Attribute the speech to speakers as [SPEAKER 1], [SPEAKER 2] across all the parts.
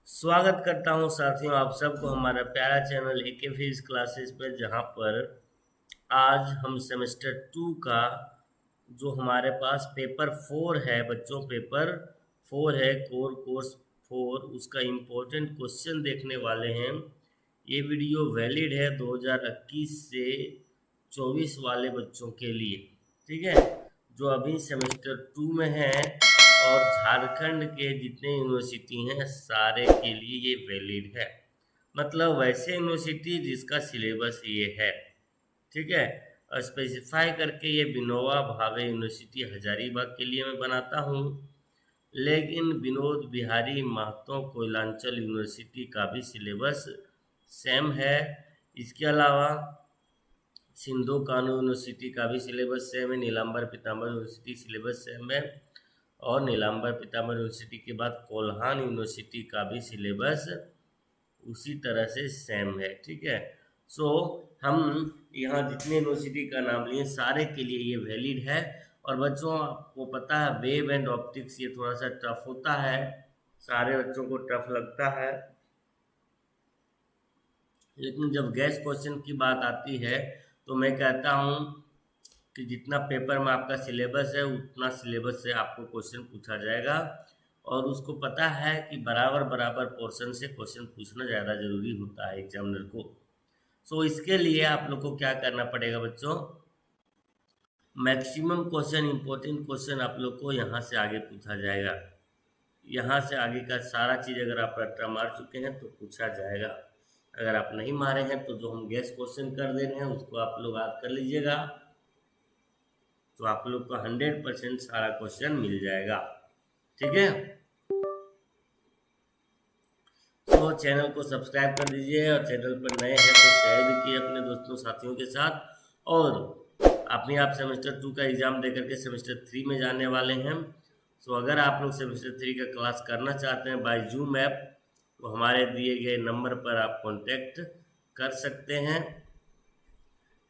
[SPEAKER 1] स्वागत करता हूं साथियों आप सबको हमारा प्यारा चैनल एके फिजिक्स क्लासेस पर, जहां पर आज हम सेमेस्टर 2 का जो हमारे पास पेपर 4 है बच्चों, पेपर 4 है कोर कोर्स 4, उसका इम्पोर्टेंट क्वेश्चन देखने वाले हैं। ये वीडियो वैलिड है 2021 से 24 वाले बच्चों के लिए, ठीक है, जो अभी सेमेस्टर 2 में है। और झारखंड के जितने यूनिवर्सिटी हैं सारे के लिए ये वैलिड है, मतलब वैसे यूनिवर्सिटी जिसका सिलेबस ये है, ठीक है। और स्पेसिफाई करके ये विनोबा भावे यूनिवर्सिटी हजारीबाग के लिए मैं बनाता हूँ, लेकिन विनोद बिहारी महतो कोयलांचल यूनिवर्सिटी का भी सिलेबस सेम है। इसके अलावा सिंधु कानू यूनिवर्सिटी का भी सिलेबस सेम है, नीलांबर पीताम्बर यूनिवर्सिटी सिलेबस सेम है, और नीलांबर पीताम्बर यूनिवर्सिटी के बाद कोल्हान यूनिवर्सिटी का भी सिलेबस उसी तरह से सेम है, ठीक है। सो हम यहाँ जितने यूनिवर्सिटी का नाम लिए सारे के लिए ये वैलिड है। और बच्चों आपको पता है वेव एंड ऑप्टिक्स ये थोड़ा सा टफ होता है, सारे बच्चों को टफ लगता है, लेकिन जब गैस क्वेश्चन की बात आती है तो मैं कहता हूँ कि जितना पेपर में आपका सिलेबस है उतना सिलेबस से आपको क्वेश्चन पूछा जाएगा, और उसको पता है कि बराबर बराबर पोर्शन से क्वेश्चन पूछना ज़्यादा जरूरी होता है एग्जामिनर को। सो इसके लिए आप लोग को क्या करना पड़ेगा बच्चों, मैक्सिमम क्वेश्चन इंपॉर्टेंट क्वेश्चन आप लोग को यहाँ से आगे पूछा जाएगा। यहाँ से आगे का सारा चीज़ अगर आप रट्टा मार चुके हैं तो पूछा जाएगा, अगर आप नहीं मारे हैं तो जो हम गैस क्वेश्चन कर दे रहे हैं उसको आप लोग याद कर लीजिएगा, तो आप लोग को 100% सारा क्वेश्चन मिल जाएगा, ठीक है। तो चैनल को सब्सक्राइब कर दीजिए, और चैनल पर नए हैं तो शेयर भी किए अपने दोस्तों साथियों के साथ। और अपने आप सेमेस्टर 2 का एग्जाम देकर के सेमेस्टर 3 में जाने वाले हैं। सो अगर आप लोग सेमेस्टर 3 का क्लास करना चाहते हैं बाय जूम ऐप, तो हमारे दिए गए नंबर पर आप कॉन्टेक्ट कर सकते हैं।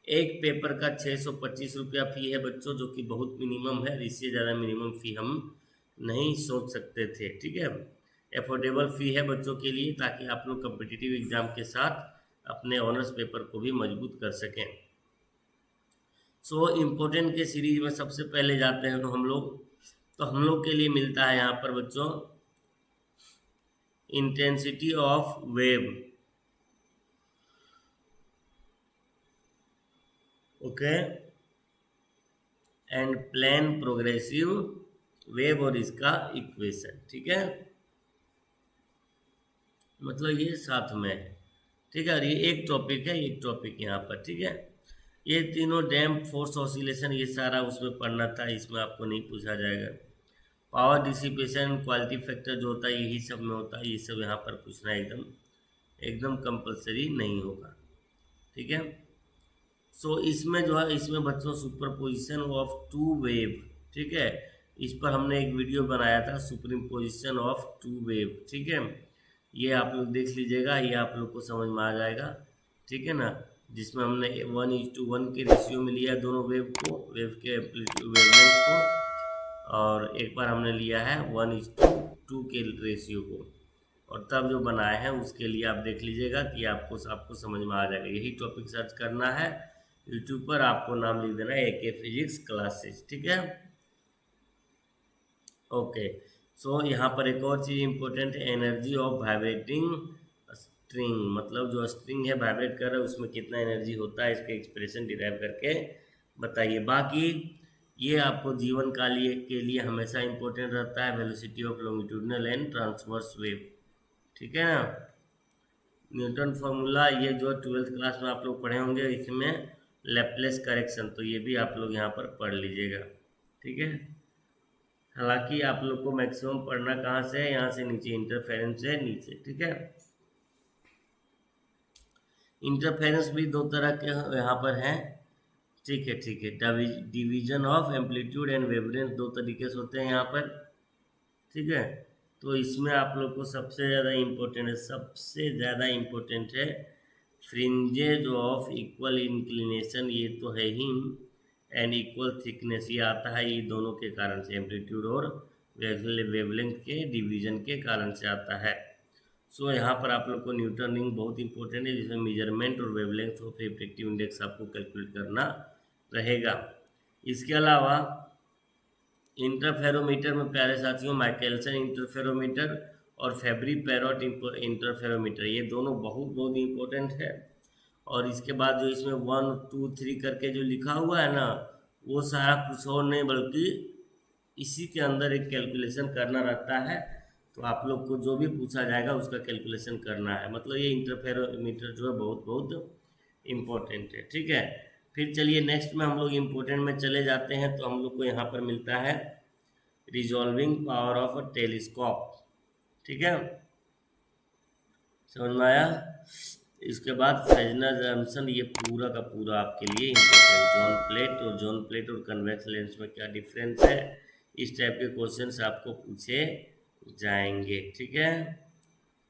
[SPEAKER 1] एक पेपर का 625 रुपया फ़ी है बच्चों, जो कि बहुत मिनिमम है, इससे ज़्यादा मिनिमम फ़ी हम नहीं सोच सकते थे, ठीक है। एफोर्डेबल फ़ी है बच्चों के लिए, ताकि आप लोग कम्पिटिटिव एग्ज़ाम के साथ अपने ऑनर्स पेपर को भी मजबूत कर सकें। सो इम्पोर्टेंट के सीरीज में सबसे पहले जाते हैं तो हम लोग के लिए मिलता है यहाँ पर बच्चों intensity of wave, okay, and plane progressive wave और इसका इक्वेशन, ठीक है, मतलब ये साथ में है, ठीक है। और ये एक टॉपिक है, एक टॉपिक यहाँ पर, ठीक है। ये तीनों डैम्प फोर्स ऑसिलेशन ये सारा उसमें पढ़ना था, इसमें आपको नहीं पूछा जाएगा। पावर डिसिपेशन क्वालिटी फैक्टर जो होता है यही सब में होता है, ये सब यहाँ पर पूछना एकदम एकदम कंपलसरी नहीं होगा, ठीक है। सो इसमें जो है, इसमें बच्चों सुपरपोजिशन ऑफ टू वेव, ठीक है, इस पर हमने एक वीडियो बनाया था, सुपरपोजिशन ऑफ टू वेव, ठीक है। ये आप लोग देख लीजिएगा, ये आप लोग को समझ में आ जाएगा, ठीक है ना, जिसमें हमने 1:1 के रेशियो में लिया दोनों वेव को, वेव के वेवलेंथ को, और एक बार हमने लिया है 1:2 के रेशियो को, और तब जो बनाए हैं उसके लिए आप देख लीजिएगा कि आपको समझ में आ जाएगा। यही टॉपिक सर्च करना है यूट्यूब पर, आपको नाम लिख देना है एके फिजिक्स क्लासेस, ठीक है, ओके। सो यहाँ पर एक और चीज़ इंपॉर्टेंट है, एनर्जी ऑफ वाइब्रेटिंग स्ट्रिंग, मतलब जो स्ट्रिंग है वाइब्रेट कर रहा है उसमें कितना एनर्जी होता है, इसका एक्सप्रेशन डिराइव करके बताइए। बाकी ये आपको जीवन काल के लिए हमेशा इंपॉर्टेंट रहता है, velocity of longitudinal and transverse wave, ठीक है ना। न्यूटन फॉर्मूला ये जो 12th क्लास में आप लोग पढ़े होंगे, इसमें लैप्लेस करेक्शन, तो ये भी आप लोग यहाँ पर पढ़ लीजिएगा, ठीक है। हालांकि आप लोग को मैक्सिमम पढ़ना कहाँ से है, यहाँ से नीचे, इंटरफेरेंस से नीचे, ठीक है। इंटरफेरेंस भी दो तरह के यहाँ पर हैं, ठीक है, ठीक है। Division of amplitude and wavelength दो तरीके से होते हैं यहाँ पर, ठीक है। तो इसमें आप लोग को सबसे ज़्यादा इम्पोर्टेंट है फ्रिंजेज ऑफ इक्वल इंक्लिनेशन, ये तो है ही, एंड इक्वल थिकनेस, ये आता है ये दोनों के कारण से, एम्पलीट्यूड और वेवलेंथ के डिवीजन के कारण से आता है। सो यहाँ पर आप लोग को न्यूटन रिंग बहुत इंपॉर्टेंट है, जिसमें मेजरमेंट और वेवलेंथ ऑफ रिफ्रैक्टिव इंडेक्स आपको कैलकुलेट करना रहेगा। इसके अलावा इंटरफेरोमीटर में प्यारे साथियों माइकलसन इंटरफेरोमीटर और फेब्री पेरोट इंटरफेरोमीटर, ये दोनों बहुत बहुत इंपॉर्टेंट है। और इसके बाद जो इसमें 1 2 3 करके जो लिखा हुआ है ना, वो सारा कुछ और नहीं बल्कि इसी के अंदर एक कैलकुलेशन करना रहता है। तो आप लोग को जो भी पूछा जाएगा उसका कैलकुलेशन करना है, मतलब ये इंटरफेरोमीटर जो है बहुत बहुत इम्पोर्टेंट है। ठीक है, फिर चलिए नेक्स्ट में हम लोग इम्पोर्टेंट में चले जाते हैं। तो हम लोग को यहाँ पर मिलता है resolving power of a telescope. ठीक है, समझ में आया। इसके बाद फ्रेजनर जंक्शन, ये पूरा का पूरा आपके लिए इम्पोर्टेंट, जॉन प्लेट और कन्वेक्स लेंस में क्या डिफरेंस है, इस टाइप के क्वेश्चंस आपको पूछे जाएंगे। ठीक है,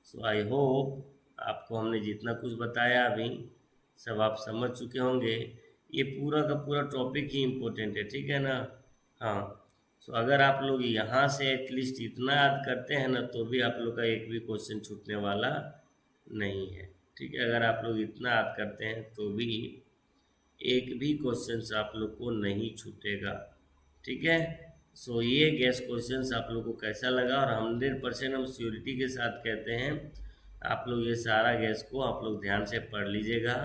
[SPEAKER 1] सो आई होप आपको हमने जितना कुछ बताया अभी सब आप समझ चुके होंगे। ये पूरा का पूरा टॉपिक ही इम्पोर्टेंट है, ठीक है ना। हाँ, सो अगर आप लोग यहाँ से एटलीस्ट इतना याद करते हैं ना, तो भी आप लोग का एक भी क्वेश्चन छूटने वाला नहीं है। ठीक है, अगर आप लोग इतना याद करते हैं तो भी एक भी क्वेश्चन आप लोग को नहीं छूटेगा। ठीक है, सो ये गैस क्वेश्चंस आप लोग को कैसा लगा, और 100% हम श्योरिटी के साथ कहते हैं आप लोग ये सारा गैस को आप लोग ध्यान से पढ़ लीजिएगा।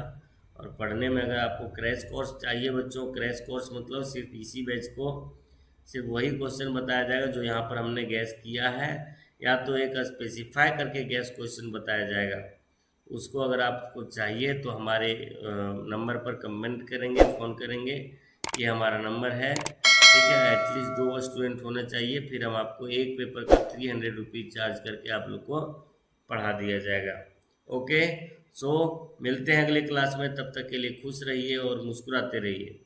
[SPEAKER 1] और पढ़ने में अगर आपको क्रैश कोर्स चाहिए बच्चों, क्रैश कोर्स मतलब सिर्फ इसी बैच को सिर्फ वही क्वेश्चन बताया जाएगा जो यहाँ पर हमने गैस किया है, या तो एक स्पेसिफाई करके गैस क्वेश्चन बताया जाएगा। उसको अगर आपको चाहिए तो हमारे नंबर पर कमेंट करेंगे, फ़ोन करेंगे, ये हमारा नंबर है। ठीक है, एटलीस्ट 2 स्टूडेंट होने चाहिए, फिर हम आपको एक पेपर का 300 रुपीज़ चार्ज करके आप लोग को पढ़ा दिया जाएगा। ओके, सो मिलते हैं अगले क्लास में, तब तक के लिए खुश रहिए और मुस्कुराते रहिए।